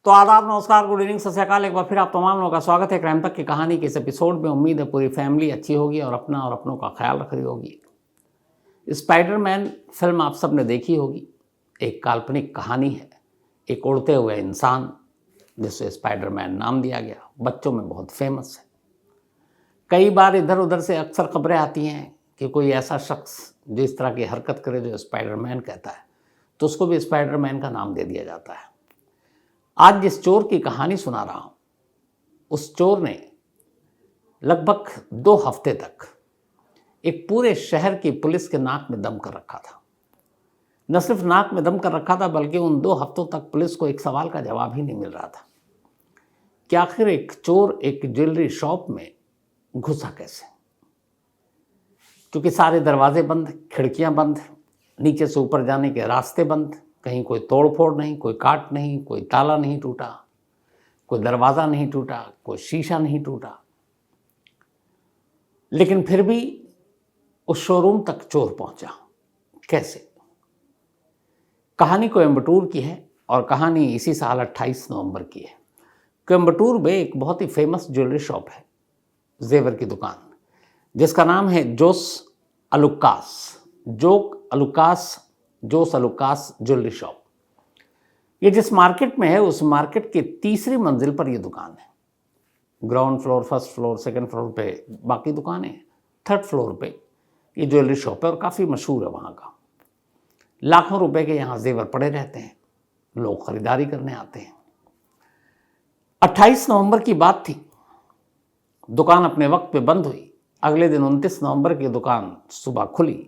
तो आदाब, नमस्कार, गुड इवनिंग, सत श्री अकाल। एक बार फिर आप तमाम लोगों का स्वागत है क्राइम तक की कहानी के इस एपिसोड में। उम्मीद है पूरी फैमिली अच्छी होगी और अपना और अपनों का ख्याल रख रही होगी। स्पाइडरमैन फिल्म आप सब ने देखी होगी। एक काल्पनिक कहानी है, एक उड़ते हुए इंसान जिसे स्पाइडरमैन नाम दिया गया, बच्चों में बहुत फेमस है। कई बार इधर उधर से अक्सर खबरें आती हैं कि कोई ऐसा शख्स जो इस तरह की हरकत करे जो स्पाइडरमैन कहता है, तो उसको भी स्पाइडरमैन का नाम दे दिया जाता है। आज जिस चोर की कहानी सुना रहा हूं, उस चोर ने लगभग 2 हफ्ते तक एक पूरे शहर की पुलिस के नाक में दम कर रखा था। न सिर्फ नाक में दम कर रखा था, बल्कि उन 2 हफ्तों तक पुलिस को एक सवाल का जवाब ही नहीं मिल रहा था कि आखिर एक चोर एक ज्वेलरी शॉप में घुसा कैसे। क्योंकि सारे दरवाजे बंद, खिड़कियां बंद, नीचे से ऊपर जाने के रास्ते बंद, कहीं कोई तोड़फोड़ नहीं, कोई काट नहीं, कोई ताला नहीं टूटा, कोई दरवाज़ा नहीं टूटा, कोई शीशा नहीं टूटा। लेकिन फिर भी उस शोरूम तक चोर पहुंचा कैसे? कहानी कोयम्बटूर की है और कहानी इसी साल 28 नवंबर की है। कोयम्बटूर में एक बहुत ही फेमस ज्वेलरी शॉप है, जेवर की दुकान, जिसका नाम है जोस अलुकास ज्वेलरी शॉप। ये जिस मार्केट में है, उस मार्केट की तीसरी मंजिल पर ये दुकान है। Ground floor, first floor, second floor पे बाकी दुकानें, थर्ड फ्लोर पे ये ज्वेलरी शॉप है और काफ़ी मशहूर है वहाँ का। लाखों रुपए के यहाँ जेवर पड़े रहते हैं, लोग खरीदारी करने आते हैं। 28 नवंबर की बात थी, दुकान अपने वक्त पे बंद हुई। अगले दिन 29 नवंबर की दुकान सुबह खुली,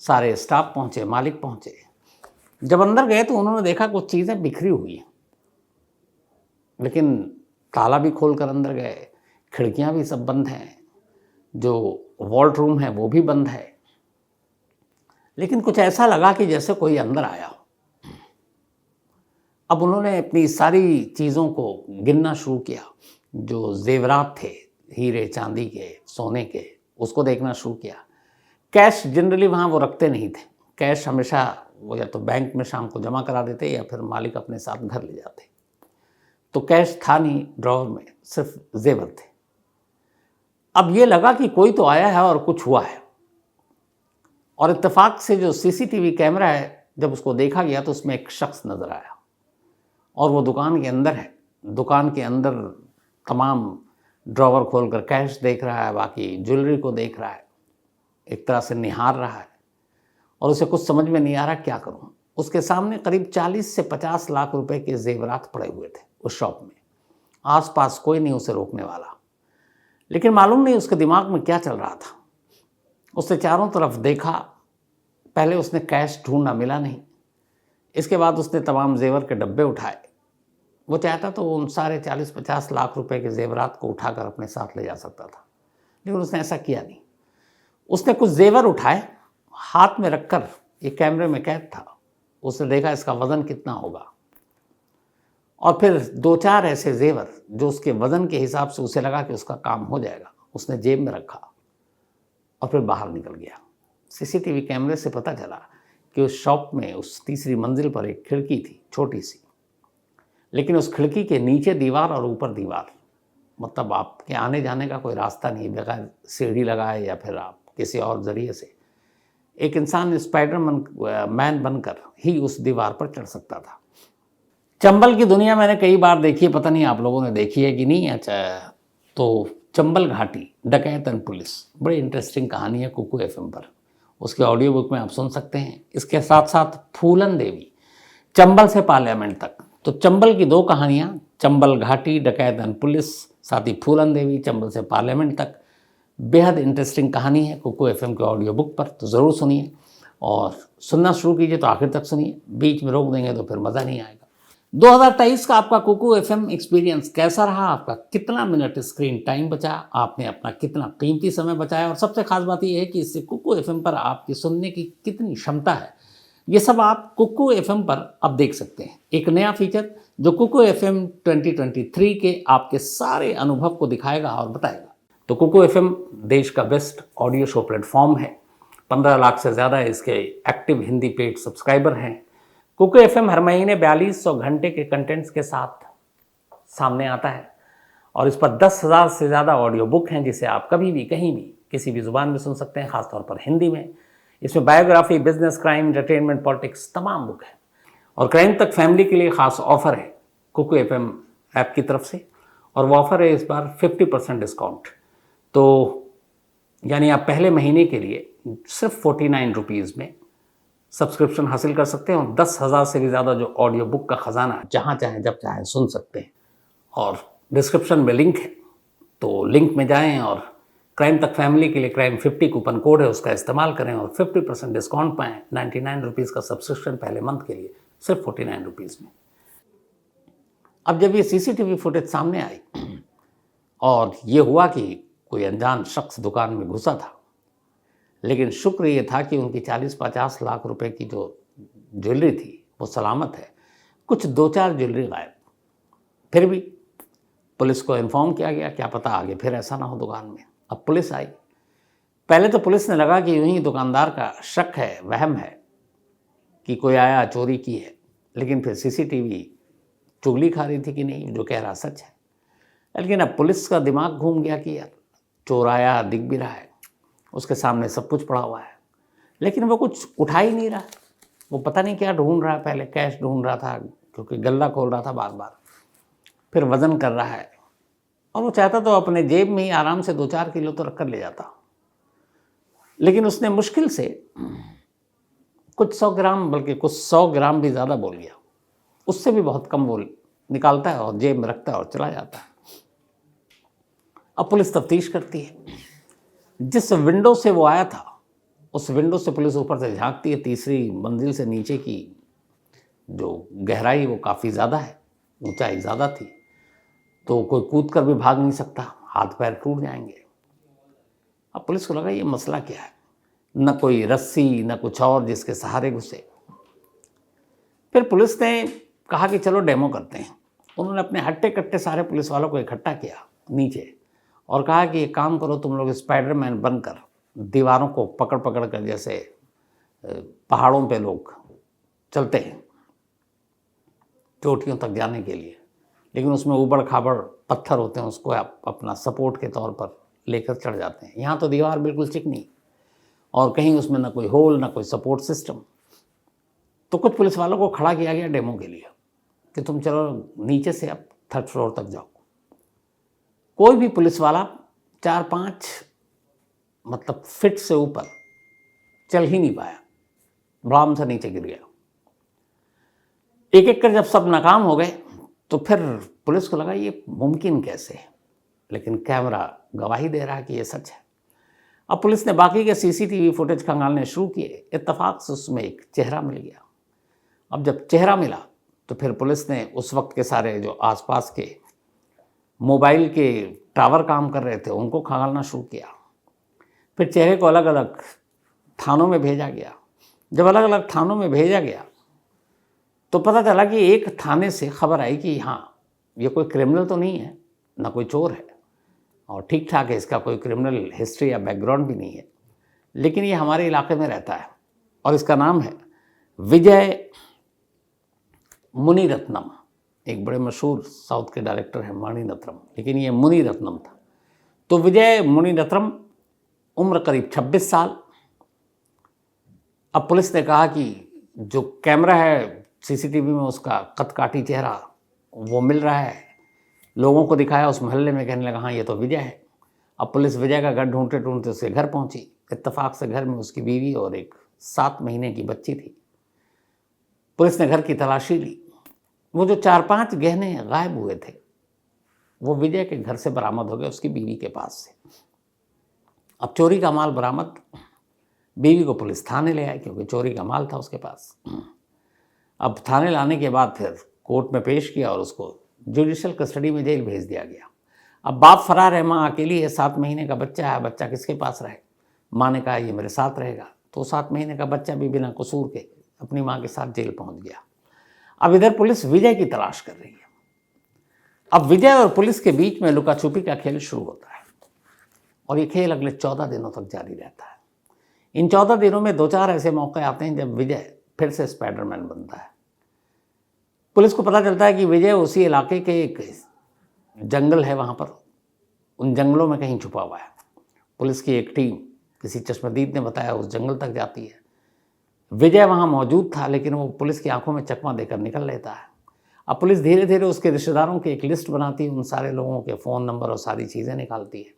सारे स्टाफ पहुंचे, मालिक पहुंचे। जब अंदर गए तो उन्होंने देखा कुछ चीज़ें बिखरी हुई हैं, लेकिन ताला भी खोल कर अंदर गए, खिड़कियां भी सब बंद हैं, जो वॉल्ट रूम है वो भी बंद है। लेकिन कुछ ऐसा लगा कि जैसे कोई अंदर आया हो। अब उन्होंने अपनी सारी चीज़ों को गिनना शुरू किया, जो जेवरात थे, हीरे चांदी के, सोने के, उसको देखना शुरू किया। कैश जनरली वहाँ वो रखते नहीं थे। कैश हमेशा वो या तो बैंक में शाम को जमा करा देते या फिर मालिक अपने साथ घर ले जाते। तो कैश था नहीं ड्रॉवर में, सिर्फ जेवर थे। अब ये लगा कि कोई तो आया है और कुछ हुआ है। और इत्तेफाक से जो सीसीटीवी कैमरा है, जब उसको देखा गया तो उसमें एक शख्स नज़र आया और वो दुकान के अंदर है। दुकान के अंदर तमाम ड्रॉवर खोलकर कैश देख रहा है, बाकी ज्वेलरी को देख रहा है, एक तरह से निहार रहा है और उसे कुछ समझ में नहीं आ रहा क्या करूं। उसके सामने करीब 40 से 50 लाख रुपए के जेवरात पड़े हुए थे उस शॉप में। आसपास कोई नहीं उसे रोकने वाला, लेकिन मालूम नहीं उसके दिमाग में क्या चल रहा था। उसने चारों तरफ देखा। पहले उसने कैश ढूंढा, मिला नहीं। इसके बाद उसने तमाम जेवर के डब्बे उठाए। वो चाहता तो उन सारे 40-50 लाख रुपए के जेवरात को उठाकर अपने साथ ले जा सकता था, लेकिन उसने ऐसा किया नहीं। उसने कुछ जेवर उठाए, हाथ में रखकर, ये कैमरे में कैद था, उसने देखा इसका वजन कितना होगा, और फिर 2-4 ऐसे जेवर जो उसके वजन के हिसाब से उसे लगा कि उसका काम हो जाएगा, उसने जेब में रखा और फिर बाहर निकल गया। सीसीटीवी कैमरे से पता चला कि उस शॉप में उस तीसरी मंजिल पर एक खिड़की थी, छोटी सी, लेकिन उस खिड़की के नीचे दीवार और ऊपर दीवार, मतलब आपके आने जाने का कोई रास्ता नहीं, बगैर सीढ़ी लगाए या फिर आप किसी और जरिए से एक इंसान स्पाइडरमैन बनकर ही उस दीवार पर चढ़ सकता था। चंबल की दुनिया मैंने कई बार देखी है, पता नहीं आप लोगों ने देखी है कि नहीं। अच्छा, तो चंबल घाटी डकैत एंड पुलिस, बड़ी इंटरेस्टिंग कहानी है कुकू एफएम पर, उसके ऑडियो बुक में आप सुन सकते हैं। इसके साथ साथ फूलन देवी, चंबल से पार्लियामेंट तक, तो चंबल की 2 कहानियाँ, चंबल घाटी डकैत एंड पुलिस, साथ ही फूलन देवी चंबल से पार्लियामेंट तक, बेहद इंटरेस्टिंग कहानी है कुकू एफएम के ऑडियो बुक पर। तो ज़रूर सुनिए और सुनना शुरू कीजिए तो आखिर तक सुनिए, बीच में रोक देंगे तो फिर मज़ा नहीं आएगा। 2023 का आपका कुकू एफएम एक्सपीरियंस कैसा रहा? आपका कितना मिनट स्क्रीन टाइम बचा? आपने अपना कितना कीमती समय बचाया? और सबसे खास बात यह है कि इससे कुकू एफएम पर आपकी सुनने की कितनी क्षमता है, ये सब आप कुकू एफएम पर अब देख सकते हैं। एक नया फीचर जो कुकू एफएम 2023 के आपके सारे अनुभव को दिखाएगा और बताएगा। तो कुकू एफएम देश का बेस्ट ऑडियो शो प्लेटफॉर्म है। 15 लाख से ज़्यादा इसके एक्टिव हिंदी पेड सब्सक्राइबर हैं। कुकू एफएम हर महीने 4200 घंटे के कंटेंट्स के साथ सामने आता है और इस पर 10,000 से ज़्यादा ऑडियो बुक हैं जिसे आप कभी भी कहीं भी किसी भी ज़ुबान में सुन सकते हैं, ख़ासतौर पर हिंदी में। इसमें biography, business, crime, entertainment, politics तमाम बुक हैं। और क्राइम तक फैमिली के लिए ख़ास ऑफ़र है कुकू FM ऐप की तरफ से, और वो ऑफ़र है इस बार 50% डिस्काउंट। तो यानी आप पहले महीने के लिए सिर्फ 49 रुपीज़ में सब्सक्रिप्शन हासिल कर सकते हैं और 10,000 से भी ज़्यादा जो ऑडियो बुक का ख़जाना है जहाँ चाहें जब चाहें सुन सकते हैं। और डिस्क्रिप्शन में लिंक है, तो लिंक में जाएं और क्राइम तक फैमिली के लिए क्राइम 50 कूपन कोड है, उसका इस्तेमाल करें और 50% डिस्काउंट पाएँ। 99 रुपीज़ का सब्सक्रिप्शन पहले मंथ के लिए सिर्फ 49 रुपीज़ में। अब जब ये CCTV फुटेज सामने आई और ये हुआ कि कोई अनजान शख्स दुकान में घुसा था, लेकिन शुक्र ये था कि उनकी 40-50 लाख रुपए की जो ज्वेलरी थी वो सलामत है। कुछ 2-4 ज्वेलरी गायब। फिर भी पुलिस को इन्फॉर्म किया गया, क्या पता आगे फिर ऐसा ना हो दुकान में। अब पुलिस आई। पहले तो पुलिस ने लगा कि यूं ही दुकानदार का शक है, वहम है कि कोई आया चोरी की है, लेकिन फिर CCTV चुगली खा रही थी कि नहीं जो कह रहा सच है। लेकिन अब पुलिस का दिमाग घूम गया कि यार चोर आया, दिख भी रहा है, उसके सामने सब कुछ पड़ा हुआ है, लेकिन वो कुछ उठा ही नहीं रहा। वो पता नहीं क्या ढूंढ रहा है, पहले कैश ढूंढ रहा था क्योंकि गल्ला खोल रहा था बार बार, फिर वज़न कर रहा है, और वो चाहता तो अपने जेब में ही आराम से 2-4 किलो तो रख कर ले जाता, लेकिन उसने मुश्किल से कुछ 100 ग्राम, बल्कि कुछ 100 ग्राम भी ज़्यादा बोल गया, उससे भी बहुत कम वो निकालता है और जेब में रखता है और चला जाता है। अब पुलिस तफ्तीश करती है। जिस विंडो से वो आया था उस विंडो से पुलिस ऊपर से झांकती है। तीसरी मंजिल से नीचे की जो गहराई वो काफ़ी ज़्यादा है, ऊंचाई ज़्यादा थी, तो कोई कूद कर भी भाग नहीं सकता, हाथ पैर टूट जाएंगे। अब पुलिस को लगा ये मसला क्या है, न कोई रस्सी न कुछ और जिसके सहारे घुसे। फिर पुलिस ने कहा कि चलो डेमो करते हैं। उन्होंने अपने हट्टे कट्टे सारे पुलिस वालों को इकट्ठा किया नीचे और कहा कि एक काम करो, तुम लोग स्पाइडरमैन बनकर दीवारों को पकड़ पकड़ कर, जैसे पहाड़ों पे लोग चलते हैं चोटियों तक जाने के लिए, लेकिन उसमें ऊबड़ खाबड़ पत्थर होते हैं, उसको आप अपना सपोर्ट के तौर पर लेकर चढ़ जाते हैं। यहाँ तो दीवार बिल्कुल चिकनी और कहीं उसमें ना कोई होल ना कोई सपोर्ट सिस्टम। तो कुछ पुलिस वालों को खड़ा किया गया डेमो के लिए कि तुम चलो नीचे से अब 3rd फ्लोर तक जाओ। कोई भी पुलिस वाला 4-5 मतलब फीट से ऊपर चल ही नहीं पाया, भड़ाम से नीचे गिर गया। एक एक कर जब सब नाकाम हो गए तो फिर पुलिस को लगा ये मुमकिन कैसे है, लेकिन कैमरा गवाही दे रहा है कि ये सच है। अब पुलिस ने बाकी के CCTV फुटेज खंगालने शुरू किए। इत्तेफाक से उसमें एक चेहरा मिल गया। अब जब चेहरा मिला तो फिर पुलिस ने उस वक्त के सारे जो आसपास के मोबाइल के टावर काम कर रहे थे उनको खंगालना शुरू किया। फिर चेहरे को अलग अलग थानों में भेजा गया। जब अलग अलग थानों में भेजा गया तो पता चला कि एक थाने से खबर आई कि हाँ ये कोई क्रिमिनल तो नहीं है, ना कोई चोर है, और ठीक ठाक है, इसका कोई क्रिमिनल हिस्ट्री या बैकग्राउंड भी नहीं है, लेकिन ये हमारे इलाके में रहता है और इसका नाम है विजय मुनिरत्नम। एक बड़े मशहूर साउथ के डायरेक्टर हैं मणिरत्नम, लेकिन ये मुनिरत्नम था। तो विजय मुनिरत्नम, उम्र करीब 26 साल। अब पुलिस ने कहा कि जो कैमरा है CCTV में उसका कदकाठी चेहरा वो मिल रहा है, लोगों को दिखाया उस मोहल्ले में, कहने लगा हाँ ये तो विजय है। अब पुलिस विजय का घर ढूंढते ढूंढते उसके घर पहुंची। इत्तेफाक से घर में उसकी बीवी और एक 7 महीने की बच्ची थी। पुलिस ने घर की तलाशी ली। वो जो 4-5 गहने गायब हुए थे वो विजय के घर से बरामद हो गए, उसकी बीवी के पास से। अब चोरी का माल बरामद, बीवी को पुलिस थाने ले आई क्योंकि चोरी का माल था उसके पास। अब थाने लाने के बाद फिर कोर्ट में पेश किया और उसको जुडिशियल कस्टडी में जेल भेज दिया गया। अब बाप फरार है, माँ अकेली है, 7 महीने का बच्चा है, बच्चा किसके पास रहे? माँ ने कहा ये मेरे साथ रहेगा, तो 7 महीने का बच्चा भी बिना कसूर के अपनी माँ के साथ जेल पहुँच गया। अब इधर पुलिस विजय की तलाश कर रही है। अब विजय और पुलिस के बीच में लुका छुपी का खेल शुरू होता है और ये खेल अगले 14 दिनों तक जारी रहता है। इन 14 दिनों में 2-4 ऐसे मौके आते हैं जब विजय फिर से स्पाइडरमैन बनता है। पुलिस को पता चलता है कि विजय उसी इलाके के एक जंगल है वहाँ पर, उन जंगलों में कहीं छुपा हुआ है। पुलिस की एक टीम, किसी चश्मदीद ने बताया, उस जंगल तक जाती है। विजय वहाँ मौजूद था, लेकिन वो पुलिस की आंखों में चकमा देकर निकल लेता है। अब पुलिस धीरे धीरे उसके रिश्तेदारों की एक लिस्ट बनाती है, उन सारे लोगों के फ़ोन नंबर और सारी चीज़ें निकालती है।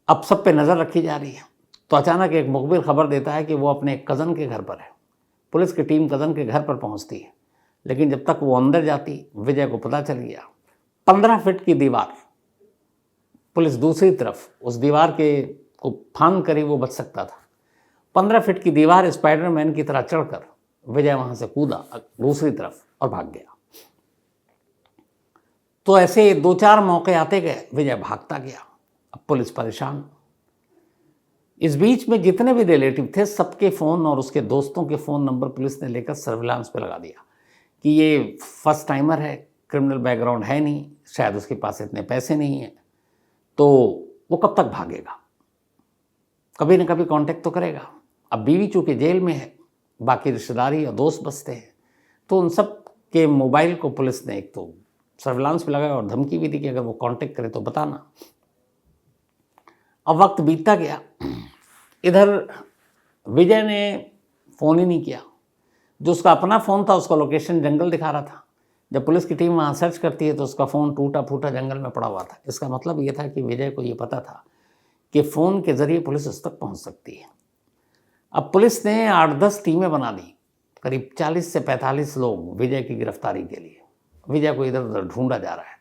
अब सब पे नज़र रखी जा रही है, तो अचानक एक मुखबिर खबर देता है कि वो अपने कज़न के घर पर है। पुलिस की टीम कज़न के घर पर पहुंचती है, लेकिन जब तक वो अंदर जाती, विजय को पता चल गया। 15 फीट की दीवार, पुलिस दूसरी तरफ, उस दीवार के को फांद कर ही वो बच सकता था। 15 फीट की दीवार स्पाइडरमैन की तरह चढ़कर विजय वहां से कूदा दूसरी तरफ और भाग गया। तो ऐसे 2-4 मौके आते गए, विजय भागता गया। अब पुलिस परेशान। इस बीच में जितने भी रिलेटिव थे, सबके फ़ोन और उसके दोस्तों के फ़ोन नंबर पुलिस ने लेकर सर्विलांस पे लगा दिया कि ये फर्स्ट टाइमर है, क्रिमिनल बैकग्राउंड है नहीं, शायद उसके पास इतने पैसे नहीं हैं, तो वो कब तक भागेगा, कभी न कभी कांटेक्ट तो करेगा। अब बीवी चूँकि जेल में है, बाकी रिश्तेदारी और दोस्त बचते हैं, तो उन सब के मोबाइल को पुलिस ने एक तो सर्विलांस पे लगाया और धमकी भी दी कि अगर वो कांटेक्ट करे तो बताना। अब वक्त बीतता गया, इधर विजय ने फ़ोन ही नहीं किया। जो उसका अपना फ़ोन था, उसका लोकेशन जंगल दिखा रहा था। जब पुलिस की टीम वहाँ सर्च करती है तो उसका फ़ोन टूटा फूटा जंगल में पड़ा हुआ था। इसका मतलब ये था कि विजय को ये पता था कि फ़ोन के ज़रिए पुलिस उस तक पहुँच सकती है। अब पुलिस ने 8-10 टीमें बना दी, करीब 40 से 45 लोग विजय की गिरफ्तारी के लिए। विजय को इधर उधर ढूंढा जा रहा है,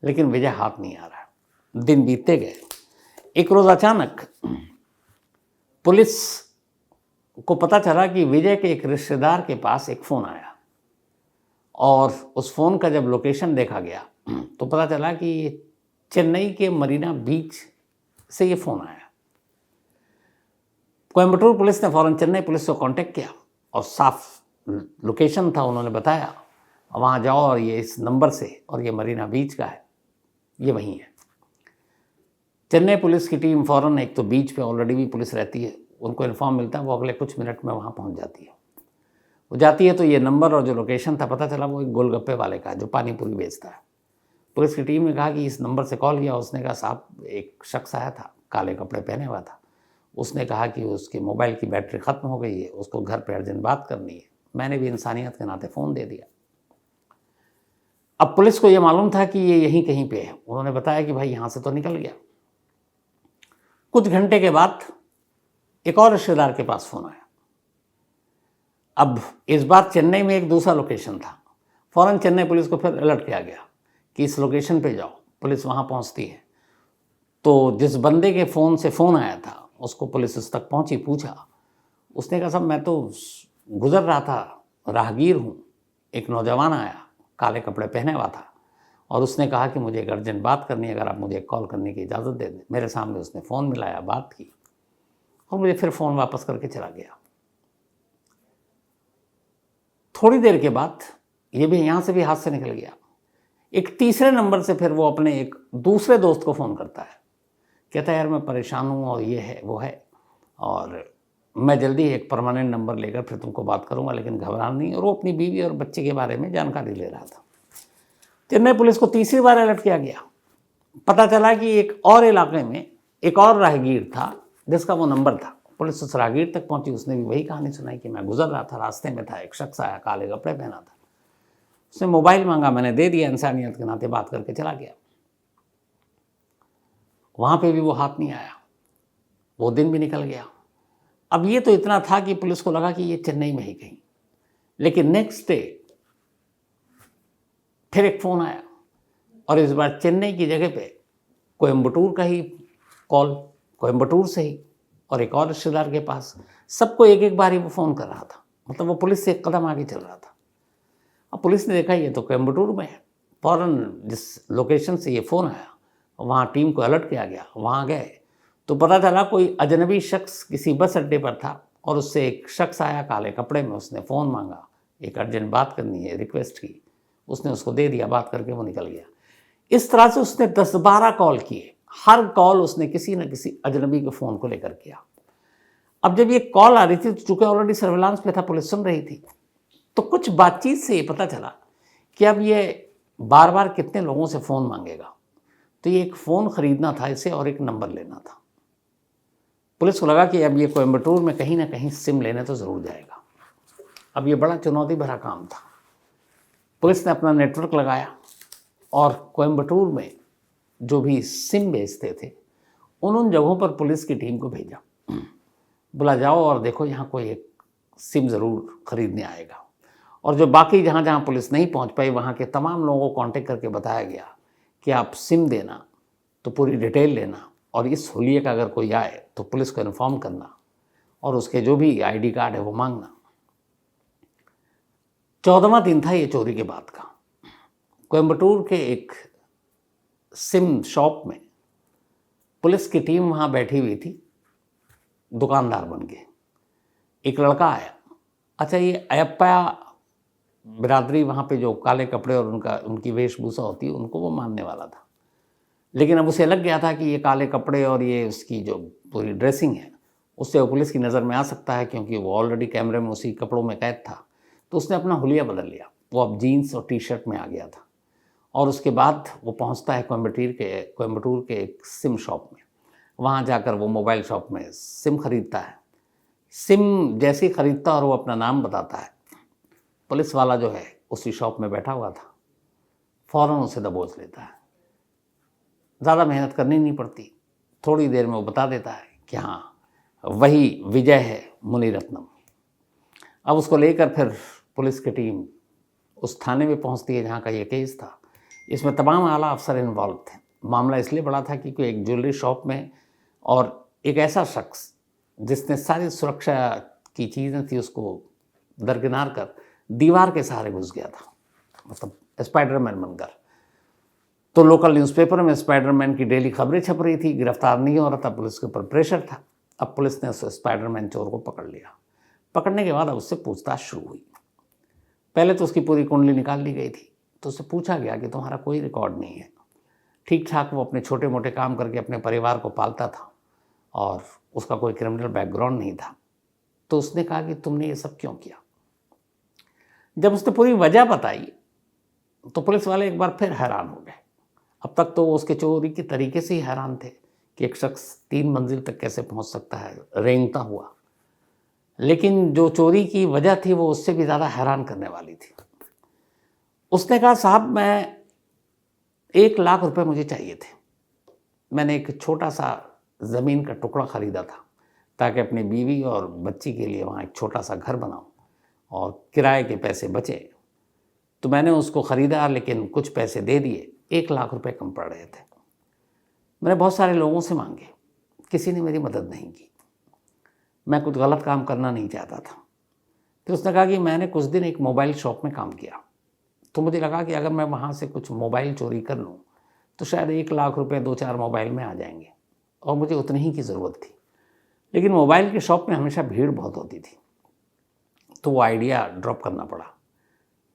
लेकिन विजय हाथ नहीं आ रहा है। दिन बीतते गए। एक रोज़ अचानक पुलिस को पता चला कि विजय के एक रिश्तेदार के पास एक फ़ोन आया, और उस फ़ोन का जब लोकेशन देखा गया तो पता चला कि चेन्नई के मरीना बीच से ये फ़ोन आया। कोयम्बटूर पुलिस ने फ़ौरन चेन्नई पुलिस को कांटेक्ट किया और साफ लोकेशन था, उन्होंने बताया वहाँ जाओ और ये इस नंबर से, और ये मरीना बीच का है, ये वहीं है। चेन्नई पुलिस की टीम फ़ौरन, एक तो बीच पे ऑलरेडी भी पुलिस रहती है, उनको इन्फॉर्म मिलता है, वो अगले कुछ मिनट में वहाँ पहुँच जाती है। वो जाती है तो ये नंबर और जो लोकेशन था, पता चला वो एक गोलगप्पे वाले का जो पानी पूरी बेचता है। पुलिस की टीम ने कहा कि इस नंबर से कॉल किया। उसने कहा साहब, एक शख्स आया था, काले कपड़े पहने हुआ था, उसने कहा कि उसके मोबाइल की बैटरी ख़त्म हो गई है, उसको घर पर अर्जेंट बात करनी है। मैंने भी इंसानियत के नाते फ़ोन दे दिया। अब पुलिस को ये मालूम था कि ये यहीं कहीं पे है। उन्होंने बताया कि भाई यहाँ से तो निकल गया। कुछ घंटे के बाद एक और रिश्तेदार के पास फ़ोन आया। अब इस बार चेन्नई में एक दूसरा लोकेशन था। फ़ौरन चेन्नई पुलिस को फिर अलर्ट किया गया कि इस लोकेशन पे जाओ। पुलिस वहाँ पहुँचती है तो जिस बंदे के फ़ोन से फ़ोन आया था, उसको पुलिस उस तक पहुँची, पूछा। उसने कहा साहब, मैं तो गुज़र रहा था, राहगीर हूँ। एक नौजवान आया, काले कपड़े पहने हुआ था, और उसने कहा कि मुझे एक अर्जेंट बात करनी है, अगर आप मुझे कॉल करने की इजाज़त दे दें। मेरे सामने उसने फ़ोन मिलाया, बात की, और मुझे फिर फ़ोन वापस करके चला गया। थोड़ी देर के बाद ये भी यहाँ से भी हाथ से निकल गया। एक तीसरे नंबर से फिर वो अपने एक दूसरे दोस्त को फ़ोन करता है, कहता है यार मैं परेशान हूँ और ये है वो है, और मैं जल्दी एक परमानेंट नंबर लेकर फिर तुमको बात करूँगा, लेकिन घबराना नहीं। और वो अपनी बीवी और बच्चे के बारे में जानकारी ले रहा था। चेन्नई पुलिस को तीसरी बार अलर्ट किया गया। पता चला कि एक और इलाके में एक और राहगीर था जिसका वो नंबर था। पुलिस उस राहगीर तक पहुंची, उसने भी वही कहानी सुनाई कि मैं गुजर रहा था, रास्ते में था, एक शख्स आया, काले कपड़े पहना था, उसने मोबाइल मांगा, मैंने दे दिया, इंसानियत के नाते बात करके चला गया। वहाँ पे भी वो हाथ नहीं आया। वो दिन भी निकल गया। अब ये तो इतना था कि पुलिस को लगा कि ये चेन्नई में ही कहीं, लेकिन नेक्स्ट डे फिर एक फ़ोन आया, और इस बार चेन्नई की जगह पे कोयम्बटूर का ही कॉल, कोयम्बटूर से ही, और एक और रिश्तेदार के पास। सबको एक एक बार ही वो फ़ोन कर रहा था, मतलब वो पुलिस से एक कदम आगे चल रहा था। अब पुलिस ने देखा ये तो कोयम्बटूर में है। फ़ौरन जिस लोकेशन से ये फ़ोन आया, वहाँ टीम को अलर्ट किया गया। वहाँ गए तो पता चला कोई अजनबी शख्स किसी बस अड्डे पर था, और उससे एक शख्स आया काले कपड़े में, उसने फ़ोन मांगा, एक अर्जेंट बात करनी है, रिक्वेस्ट की। उसने उसको दे दिया, बात करके वो निकल गया। इस तरह से उसने 10-12 कॉल किए। हर कॉल उसने किसी न किसी अजनबी के फ़ोन को लेकर किया। अब जब ये कॉल आ रही थी, तो चूँकि ऑलरेडी सर्विलांस पे था, पुलिस सुन रही थी, तो कुछ बातचीत से ये पता चला कि अब ये बार बार कितने लोगों से फ़ोन मांगेगा। तो ये एक फ़ोन ख़रीदना था इसे और एक नंबर लेना था। पुलिस को लगा कि अब ये कोयम्बटूर में कहीं ना कहीं सिम लेने तो ज़रूर जाएगा। अब ये बड़ा चुनौती भरा काम था। पुलिस ने अपना नेटवर्क लगाया और कोयम्बटूर में जो भी सिम बेचते थे उन जगहों पर पुलिस की टीम को भेजा। बोला जाओ और देखो यहाँ कोई एक सिम ज़रूर ख़रीदने आएगा। और जो बाकी जहाँ जहाँ पुलिस नहीं पहुँच पाई वहाँ के तमाम लोगों को कांटेक्ट करके बताया गया कि आप सिम देना तो पूरी डिटेल लेना और इस हुलिये का अगर कोई आए तो पुलिस को इन्फॉर्म करना और उसके जो भी आईडी कार्ड है वो मांगना। 14वां दिन था ये चोरी के बाद का। कोयम्बटूर के एक सिम शॉप में पुलिस की टीम वहाँ बैठी हुई थी दुकानदार बन के। एक लड़का आया। अच्छा, ये अयप्पा बिरादरी वहाँ पे जो काले कपड़े और उनकी वेशभूषा होती है उनको वो मानने वाला था। लेकिन अब उसे लग गया था कि ये काले कपड़े और ये उसकी जो पूरी ड्रेसिंग है उससे वो पुलिस की नज़र में आ सकता है, क्योंकि वो ऑलरेडी कैमरे में उसी कपड़ों में कैद था। तो उसने अपना हुलिया बदल लिया। वो अब जीन्स और टी शर्ट में आ गया था और उसके बाद वो पहुंचता है कोयम्बटूर के एक सिम शॉप में। वहाँ जाकर वो मोबाइल शॉप में सिम ख़रीदता है। सिम जैसे ही ख़रीदता और वो अपना नाम बताता है, पुलिस वाला जो है उसी शॉप में बैठा हुआ था, फ़ौरन उसे दबोच लेता है। ज़्यादा मेहनत करनी नहीं पड़ती, थोड़ी देर में वो बता देता है कि हाँ वही विजय है मुनिरत्नम। अब उसको लेकर फिर पुलिस की टीम उस थाने में पहुंचती है जहाँ का ये केस था। इसमें तमाम आला अफसर इन्वॉल्व थे। मामला इसलिए बड़ा था क्योंकि एक ज्वेलरी शॉप में और एक ऐसा शख्स जिसने सारी सुरक्षा की चीज़ें थी उसको दरकिनार कर दीवार के सहारे घुस गया था, मतलब स्पाइडरमैन बनकर। तो लोकल न्यूज़पेपर में स्पाइडरमैन की डेली खबरें छप रही थी, गिरफ्तार नहीं हो रहा था, पुलिस के ऊपर प्रेशर था। अब पुलिस ने उस स्पाइडरमैन चोर को पकड़ लिया। पकड़ने के बाद अब उससे पूछताछ शुरू हुई। पहले तो उसकी पूरी कुंडली निकाल ली गई थी। तो उससे पूछा गया कि तुम्हारा कोई रिकॉर्ड नहीं है, ठीक ठाक वो अपने छोटे मोटे काम करके अपने परिवार को पालता था और उसका कोई क्रिमिनल बैकग्राउंड नहीं था। तो उसने कहा कि तुमने ये सब क्यों किया। जब उसने पूरी वजह बताई तो पुलिस वाले एक बार फिर हैरान हो गए। अब तक तो वो उसके चोरी के तरीके से ही हैरान थे कि एक शख्स 3 मंजिल तक कैसे पहुंच सकता है रेंगता हुआ। लेकिन जो चोरी की वजह थी वो उससे भी ज़्यादा हैरान करने वाली थी। उसने कहा, साहब मैं 1 लाख रुपए मुझे चाहिए थे। मैंने एक छोटा सा ज़मीन का टुकड़ा ख़रीदा था ताकि अपनी बीवी और बच्ची के लिए वहाँ एक छोटा सा घर बनाऊँ और किराए के पैसे बचे। तो मैंने उसको ख़रीदा, लेकिन कुछ पैसे दे दिए, 1 लाख रुपए कम पड़ रहे थे। मैंने बहुत सारे लोगों से मांगे, किसी ने मेरी मदद नहीं की। मैं कुछ गलत काम करना नहीं चाहता था। फिर उसने कहा कि मैंने कुछ दिन एक मोबाइल शॉप में काम किया, तो मुझे लगा कि अगर मैं वहाँ से कुछ मोबाइल चोरी कर लूँ तो शायद 1 लाख रुपए 2-4 मोबाइल में आ जाएंगे और मुझे उतनी ही की ज़रूरत थी। लेकिन मोबाइल की शॉप में हमेशा भीड़ बहुत होती थी, तो वो आइडिया ड्रॉप करना पड़ा।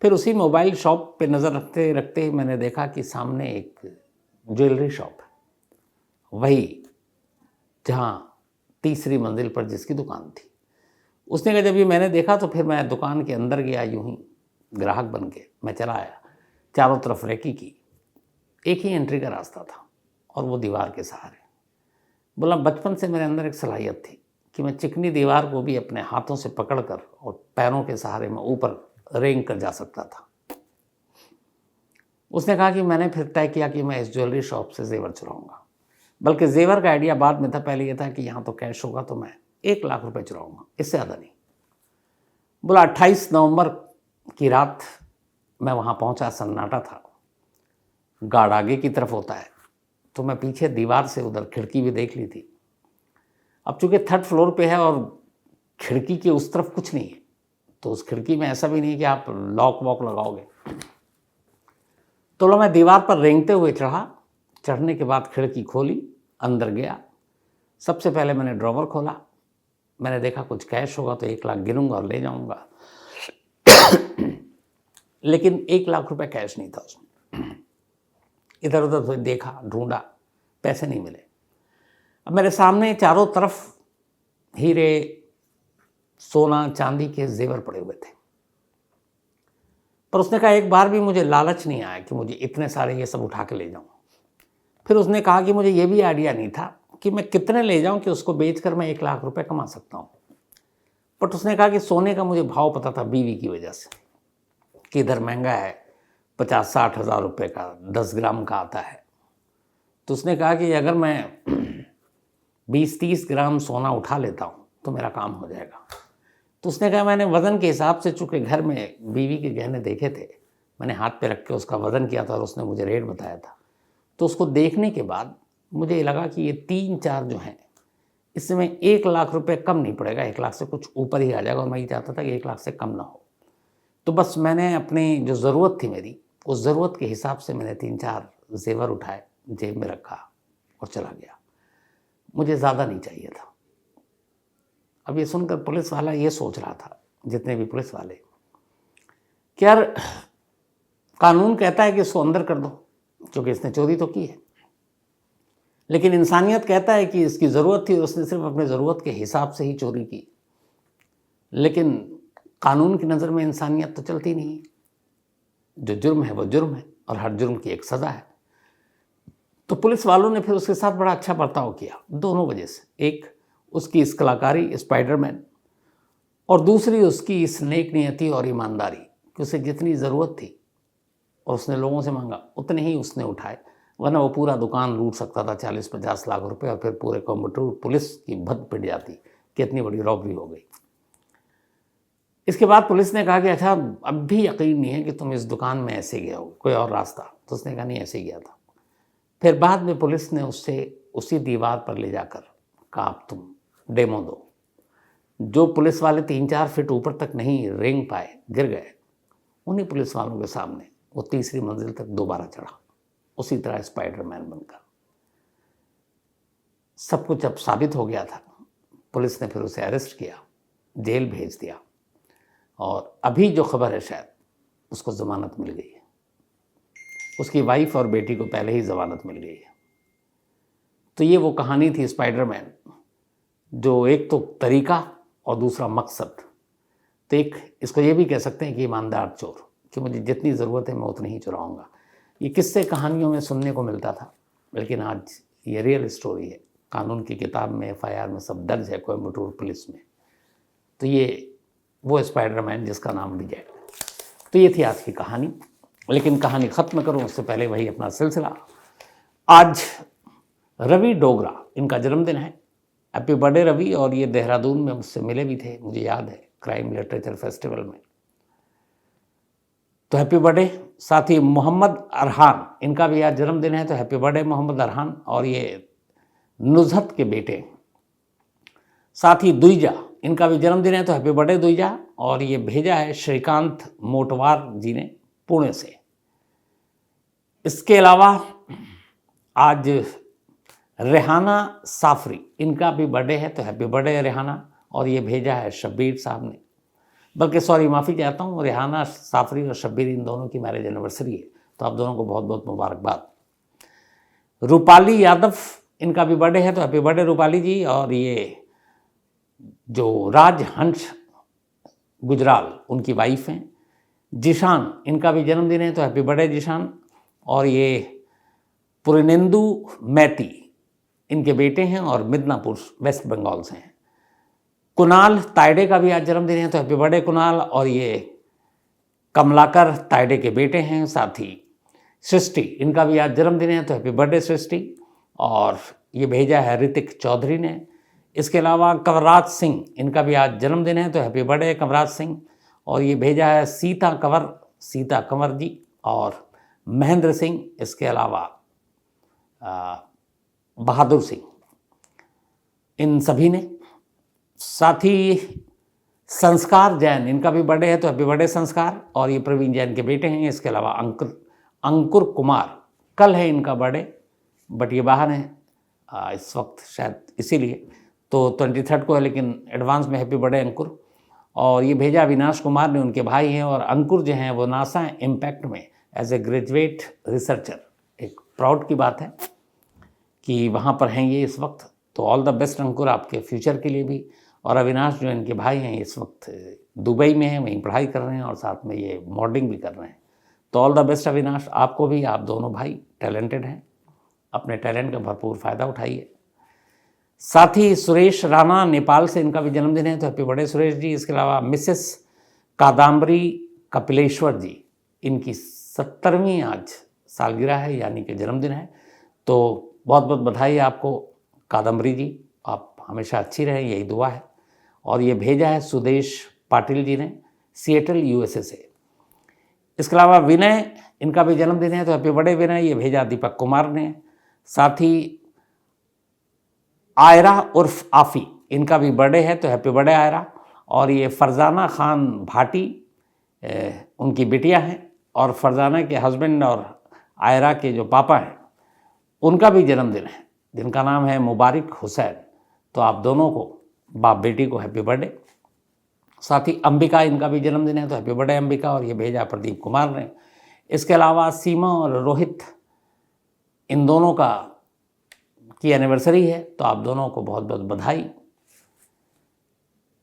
फिर उसी मोबाइल शॉप पे नज़र रखते रखते मैंने देखा कि सामने एक ज्वेलरी शॉप है, वही जहाँ तीसरी मंजिल पर जिसकी दुकान थी। उसने कहा जब ये मैंने देखा तो फिर मैं दुकान के अंदर गया, यूं ही ग्राहक बन के मैं चला आया। चारों तरफ रेकी की, एक ही एंट्री का रास्ता था और वो दीवार के सहारे। बोला, बचपन से मेरे अंदर एक सलाहियत थी कि मैं चिकनी दीवार को भी अपने हाथों से पकड़कर और पैरों के सहारे में ऊपर रेंग कर जा सकता था। उसने कहा कि मैंने फिर तय किया कि मैं इस ज्वेलरी शॉप से जेवर चुराऊंगा। बल्कि जेवर का आइडिया बाद में था, पहले ये था कि यहाँ तो कैश होगा तो मैं 1 लाख रुपए चुराऊंगा, इससे ज़्यादा नहीं। बोला 28 नवंबर की रात मैं वहाँ पहुँचा, सन्नाटा था, गार्ड आगे की तरफ होता है, तो मैं पीछे दीवार से उधर खिड़की भी देख ली थी। अब चूँकि 3rd फ्लोर पे है और खिड़की के उस तरफ कुछ नहीं है, तो उस खिड़की में ऐसा भी नहीं कि आप लॉक वॉक लगाओगे। तो मैं दीवार पर रेंगते हुए चढ़ा। चढ़ने के बाद खिड़की खोली, अंदर गया। सबसे पहले मैंने ड्रॉवर खोला। मैंने देखा कुछ कैश होगा तो 1 लाख गिनूंगा और ले जाऊंगा। लेकिन 1 लाख रुपए कैश नहीं था उसमें। इधर उधर तो देखा, ढूंढा, पैसे नहीं मिले। अब मेरे सामने चारों तरफ हीरे, सोना, चांदी के जेवर पड़े हुए थे। पर उसने कहा एक बार भी मुझे लालच नहीं आया कि मुझे इतने सारे ये सब उठा के ले जाऊँ। फिर उसने कहा कि मुझे ये भी आइडिया नहीं था कि मैं कितने ले जाऊँ कि उसको बेचकर मैं 1 लाख रुपए कमा सकता हूँ। बट उसने कहा कि सोने का मुझे भाव पता था बीवी की वजह से, कि इधर महंगा है, 50-60 हज़ार रुपये का 10 ग्राम का आता है। तो उसने कहा कि अगर मैं 20-30 ग्राम सोना उठा लेता हूँ तो मेरा काम हो जाएगा। तो उसने कहा मैंने वज़न के हिसाब से, चूँकि घर में बीवी के गहने देखे थे, मैंने हाथ पे रख के उसका वज़न किया था और उसने मुझे रेट बताया था। तो उसको देखने के बाद मुझे ये लगा कि ये 3-4 जो हैं, इसमें 1 लाख रुपए कम नहीं पड़ेगा, 1 लाख से कुछ ऊपर ही आ जाएगा और मैं ये चाहता था कि 1 लाख से कम ना हो। तो बस मैंने अपनी जो ज़रूरत थी मेरी, उस ज़रूरत के हिसाब से मैंने 3-4 ज़ेवर उठाए, जेब में रखा और चला गया। मुझे ज़्यादा नहीं चाहिए था। अब ये सुनकर पुलिस वाला ये सोच रहा था, जितने भी पुलिस वाले, कि यार कानून कहता है कि इसको अंदर कर दो क्योंकि इसने चोरी तो की है, लेकिन इंसानियत कहता है कि इसकी ज़रूरत थी, उसने सिर्फ अपने ज़रूरत के हिसाब से ही चोरी की। लेकिन कानून की नज़र में इंसानियत तो चलती नहीं है। जो जुर्म है वो जुर्म है और हर जुर्म की एक सज़ा है। तो पुलिस वालों ने फिर उसके साथ बड़ा अच्छा बर्ताव किया, दोनों वजह से। एक, उसकी इस कलाकारी स्पाइडरमैन, और दूसरी उसकी इस नेक नियति और ईमानदारी कि उसे जितनी ज़रूरत थी और उसने लोगों से मांगा उतने ही उसने उठाए, वरना वो पूरा दुकान लूट सकता था 40-50 लाख रुपए और फिर पूरे कोयम्बटूर पुलिस की भद पिट जाती कि इतनी बड़ी रॉबरी हो गई। इसके बाद पुलिस ने कहा कि अच्छा अब भी यकीन नहीं है कि तुम इस दुकान में ऐसे गए हो, कोई और रास्ता? तो उसने कहा नहीं, ऐसे ही गया था। फिर बाद में पुलिस ने उससे उसी दीवार पर ले जाकर कहा अब तुम डेमो दो। जो पुलिस वाले 3-4 फीट ऊपर तक नहीं रेंग पाए, गिर गए, उन्हीं पुलिस वालों के सामने वो तीसरी मंजिल तक दोबारा चढ़ा, उसी तरह स्पाइडरमैन बनकर। सब कुछ अब साबित हो गया था। पुलिस ने फिर उसे अरेस्ट किया, जेल भेज दिया, और अभी जो खबर है शायद उसको ज़मानत मिल गई है। उसकी वाइफ और बेटी को पहले ही ज़मानत मिल गई है। तो ये वो कहानी थी स्पाइडरमैन, जो एक तो तरीका और दूसरा मकसद। तो एक इसको ये भी कह सकते हैं कि ईमानदार चोर, कि मुझे जितनी ज़रूरत है मैं उतनी ही चुराऊँगा। ये किस्से कहानियों में सुनने को मिलता था, लेकिन आज ये रियल स्टोरी है। कानून की किताब में, FIR में सब दर्ज है, कोयम्बटूर पुलिस में। तो ये वो स्पाइडरमैन जिसका नाम विजय। तो ये थी आज की कहानी, लेकिन कहानी ख़त्म करूँ उससे पहले वही अपना सिलसिला। आज रवि डोगरा, इनका जन्मदिन है। Happy birthday Ravi. और ये देहरादून में मुझसे मिले भी थे, मुझे याद है, क्राइम लिटरेचर फेस्टिवल में। तो हैप्पी बर्थडे। साथ ही मोहम्मद अरहान, इनका भी आज जन्मदिन है, तो हैप्पी बर्थडे मोहम्मद अरहान। और ये नुज़हत के बेटे। साथ ही दुईजा, इनका भी जन्मदिन है, तो हैप्पी बर्थडे दुईजा। और ये भेजा है श्रीकांत मोटवार जी ने पुणे से। इसके अलावा आज रेहाना साफरी, इनका भी बर्थडे है, तो हैप्पी बर्थडे रेहाना। और ये भेजा है शब्बीर साहब ने, बल्कि सॉरी माफ़ी चाहता हूँ, रेहाना साफरी और शब्बीर इन दोनों की मैरिज एनिवर्सरी है, तो आप दोनों को बहुत बहुत मुबारकबाद। रूपाली यादव, इनका भी बर्थडे है, तो हैप्पी बर्थडे रूपाली जी। और ये जो राजहंस गुजराल, उनकी वाइफ हैं। जिशान, इनका भी जन्मदिन है, तो हैप्पी बर्थडे जिशान। और ये पुरनेंदु मैती, इनके बेटे हैं और मिदनापुर वेस्ट बंगाल से हैं। कुणाल तायडे का भी आज जन्मदिन है, तो हैप्पी बर्थडे कुणाल। और ये कमलाकर तायडे के बेटे हैं। साथ ही सृष्टि, इनका भी आज जन्मदिन है, तो हैप्पी बर्थडे सृष्टि। और ये भेजा है ऋतिक चौधरी ने। इसके अलावा कंवरराज सिंह, इनका भी आज जन्मदिन है, तो हैप्पी बर्थडे कंवरराज सिंह। और ये भेजा है सीता कंवर जी और महेंद्र सिंह। इसके अलावा बहादुर सिंह, इन सभी ने। साथ ही संस्कार जैन, इनका भी बर्थडे है, तो हैप्पी बर्थडे संस्कार। और ये प्रवीण जैन के बेटे हैं। इसके अलावा अंकुर कुमार, कल है इनका बर्थडे, बट ये बाहर हैं इस वक्त शायद, इसीलिए तो 23 को है, लेकिन एडवांस में हैप्पी बर्थडे अंकुर। और ये भेजा अविनाश कुमार ने, उनके भाई हैं। और अंकुर जो हैं वो नासा इम्पैक्ट में एज ए ग्रेजुएट रिसर्चर, एक प्राउड की बात है कि वहाँ पर हैं ये इस वक्त। तो ऑल द बेस्ट अंकुर, आपके फ्यूचर के लिए भी। और अविनाश जो इनके भाई हैं इस वक्त दुबई में हैं, वहीं पढ़ाई कर रहे हैं और साथ में ये मॉडलिंग भी कर रहे हैं। तो ऑल द बेस्ट अविनाश, आपको भी। आप दोनों भाई टैलेंटेड हैं, अपने टैलेंट का भरपूर फ़ायदा उठाइए। साथ ही सुरेश राणा नेपाल से, इनका भी जन्मदिन है, तो हैप्पी बर्थडे सुरेश जी। इसके अलावा मिसेस कादम्बरी कपिलेश्वर जी, इनकी 70वीं आज सालगिरह है, यानी कि जन्मदिन है। तो बहुत बहुत बधाई आपको कादम्बरी जी, आप हमेशा अच्छी रहें, यही दुआ है। और ये भेजा है सुदेश पाटिल जी ने, सिएटल यूएसए से। इसके अलावा विनय, इनका भी जन्मदिन है, तो हैप्पी बर्थडे विनय, ये भेजा दीपक कुमार ने। साथ ही आयरा उर्फ आफ़ी, इनका भी बर्थडे है, तो हैप्पी बर्थडे आयरा। और ये फरजाना खान भाटी, उनकी बिटिया हैं, और फरजाना के हस्बैंड और आयरा के जो पापा हैं उनका भी जन्मदिन है, जिनका नाम है मुबारक हुसैन। तो आप दोनों को, बाप बेटी को हैप्पी बर्थडे। साथ ही अंबिका, इनका भी जन्मदिन है, तो हैप्पी बर्थडे अंबिका, और ये भेजा प्रदीप कुमार ने। इसके अलावा सीमा और रोहित, इन दोनों की एनिवर्सरी है, तो आप दोनों को बहुत बहुत बधाई।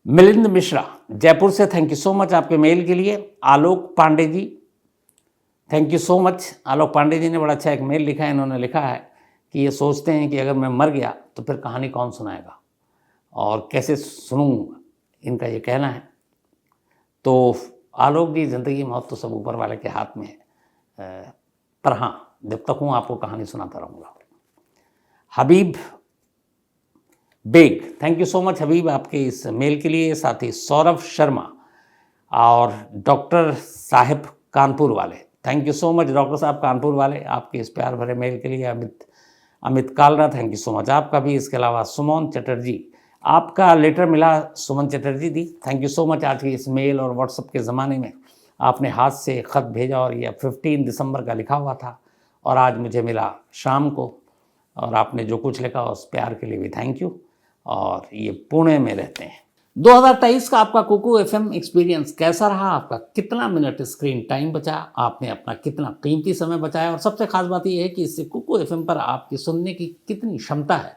मिलिंद मिश्रा जयपुर से, थैंक यू सो मच आपके मेल के लिए। आलोक Pandey ji, thank you so much. आलोक पांडे जी ने बड़ा अच्छा एक मेल लिखा है। इन्होंने लिखा है कि ये सोचते हैं कि अगर मैं मर गया तो फिर कहानी कौन सुनाएगा और कैसे सुनूँ, इनका ये कहना है। तो आलोक जी, ज़िंदगी मौत तो सब ऊपर वाले के हाथ में है, पर हाँ, जब तक हूँ आपको कहानी सुनाता रहूँगा। Habib Beg, thank you so much Habib आपके इस मेल के लिए। साथ ही सौरभ शर्मा और डॉक्टर साहिब कानपुर वाले, thank you so much doctor साहब कानपुर वाले, आपके इस प्यार भरे मेल के लिए। Amit Kalra, thank you so much आपका भी। इसके अलावा सुमन चटर्जी, आपका लेटर मिला सुमन चटर्जी दी, थैंक यू सो मच। आज की इस मेल और व्हाट्सएप के ज़माने में आपने हाथ से ख़त भेजा, और यह 15 दिसंबर का लिखा हुआ था, और आज मुझे मिला शाम को, और आपने जो कुछ लिखा उस प्यार के लिए भी थैंक यू। और ये पुणे में रहते हैं। 2023 का आपका कुकू एफएम एक्सपीरियंस कैसा रहा? आपका कितना मिनट स्क्रीन टाइम बचा? आपने अपना कितना कीमती समय बचाया? और सबसे खास बात यह है कि इससे कुकू एफएम पर आपकी सुनने की कितनी क्षमता है,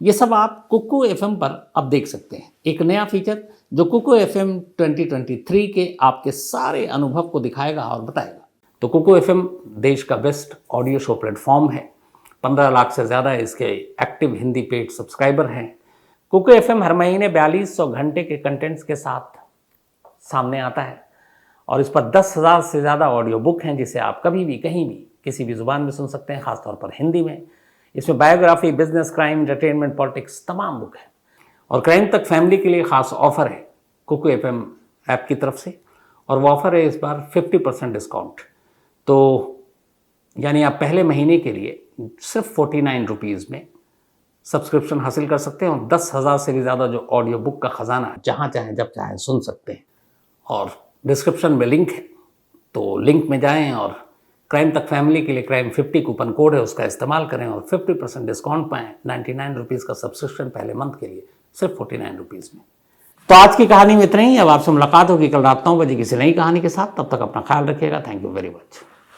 ये सब आप कुकू एफएम पर अब देख सकते हैं। एक नया फीचर जो कुकू एफएम 2023 के आपके सारे अनुभव को दिखाएगा और बताएगा। तो कुकू एफएम देश का बेस्ट ऑडियो शो प्लेटफॉर्म है। 15 लाख से ज़्यादा इसके एक्टिव हिंदी पेड सब्सक्राइबर हैं। कुकू एफएम हर महीने 4200 घंटे के कंटेंट्स के साथ सामने आता है, और इस पर 10,000 से ज़्यादा ऑडियो बुक हैं, जिसे आप कभी भी कहीं भी किसी भी ज़ुबान में सुन सकते हैं, खासतौर पर हिंदी में। इसमें biography, business, crime, entertainment, politics, तमाम बुक हैं। और क्राइम तक फैमिली के लिए खास ऑफर है कुकू एफएम ऐप की तरफ से, और वो ऑफ़र है इस बार 50% डिस्काउंट। तो यानी आप पहले महीने के लिए सिर्फ 49 रुपीज़ में सब्सक्रिप्शन हासिल कर सकते हैं, और 10,000 से भी ज़्यादा जो ऑडियो बुक का ख़जाना जहाँ चाहें जब चाहें सुन सकते हैं। और डिस्क्रिप्शन में लिंक है, तो लिंक में जाएं और क्राइम तक फैमिली के लिए क्राइम 50 कूपन कोड है, उसका इस्तेमाल करें और 50% डिस्काउंट पाएँ। 99 रुपीज़ का सब्सक्रिप्शन पहले मंथ के लिए सिर्फ 49 रुपीज़ में। तो आज की कहानी में इतना ही। अब आपसे मुलाकात होगी कल रात 9 बजे किसी नई कहानी के साथ। तब तक अपना ख्याल रखिएगा। Thank you very much.